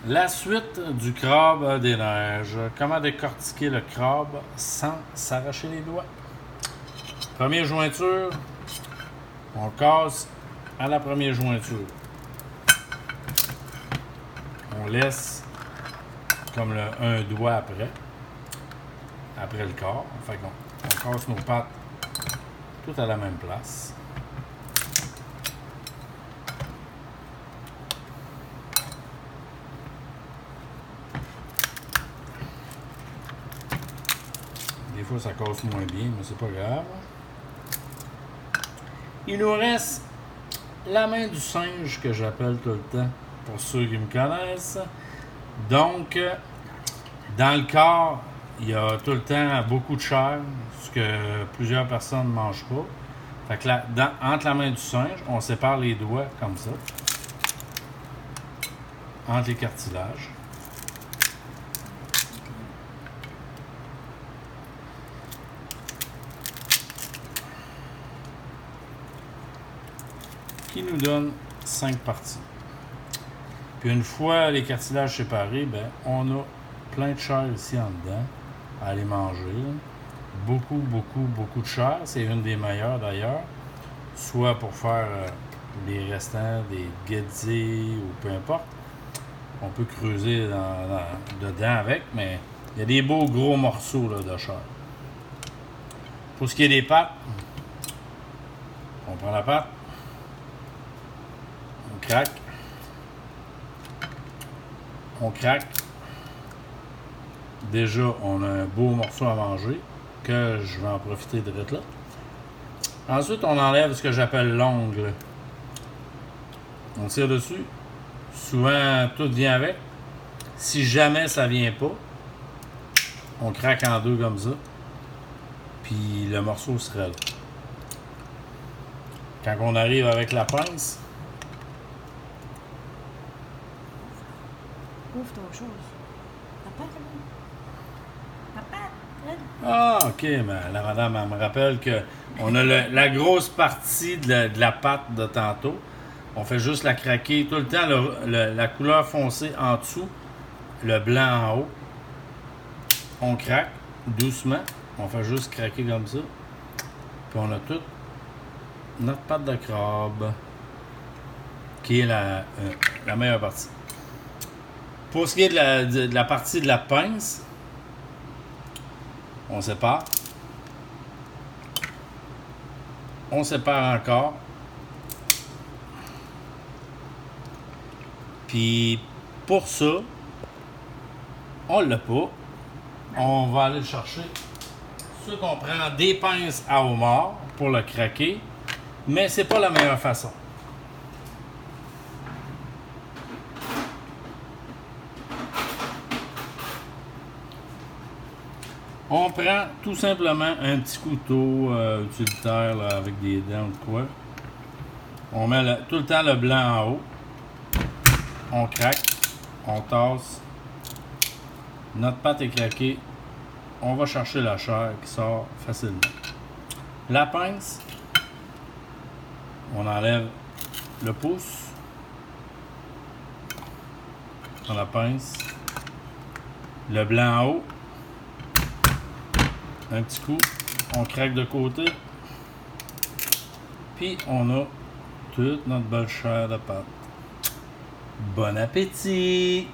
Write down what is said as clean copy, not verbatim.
La suite du crabe des neiges. Comment décortiquer le crabe sans s'arracher les doigts? Première jointure, on casse à la première jointure. On laisse comme un doigt après le corps. Fait qu'on casse nos pattes toutes à la même place. Des fois, ça casse moins bien, mais c'est pas grave. Il nous reste la main du singe que j'appelle tout le temps, pour ceux qui me connaissent. Donc, dans le corps, il y a tout le temps beaucoup de chair, ce que plusieurs personnes ne mangent pas. Fait que entre la main du singe, on sépare les doigts comme ça, entre les cartilages. Qui nous donne 5 parties. Puis une fois les cartilages séparés, ben, on a plein de chair ici en dedans à aller manger. Beaucoup de chair. C'est une des meilleures d'ailleurs. Soit pour faire les restants des guédis ou peu importe. On peut creuser dedans avec, mais il y a des beaux gros morceaux là, de chair. Pour ce qui est des pattes, on prend la patte, on craque. Déjà, on a un beau morceau à manger que je vais en profiter de là. Ensuite, on enlève ce que j'appelle l'ongle. On tire dessus. Souvent, tout vient avec. Si jamais ça vient pas, on craque en deux comme ça. Puis le morceau sera là. Quand on arrive avec la pince, ouvre ton chose. Papa, ah, ok, mais la madame, elle me rappelle qu'on a la grosse partie de la pâte de tantôt. On fait juste la craquer tout le temps, la couleur foncée en dessous, le blanc en haut. On craque doucement. On fait juste craquer comme ça. Puis on a toute notre pâte de crabe, qui est la meilleure partie. Pour ce qui est de la partie de la pince, on sépare. On sépare encore. Puis pour ça, on l'a pas. On va aller le chercher. Soit qu'on prend des pinces à homard pour le craquer, mais c'est pas la meilleure façon. On prend tout simplement un petit couteau utilitaire là, avec des dents ou quoi. On met tout le temps le blanc en haut. On craque. On tasse. Notre pâte est craquée. On va chercher la chair qui sort facilement. La pince. On enlève le pouce. On la pince. Le blanc en haut. Un petit coup, on craque de côté. Puis on a toute notre belle chair de pâte. Bon appétit!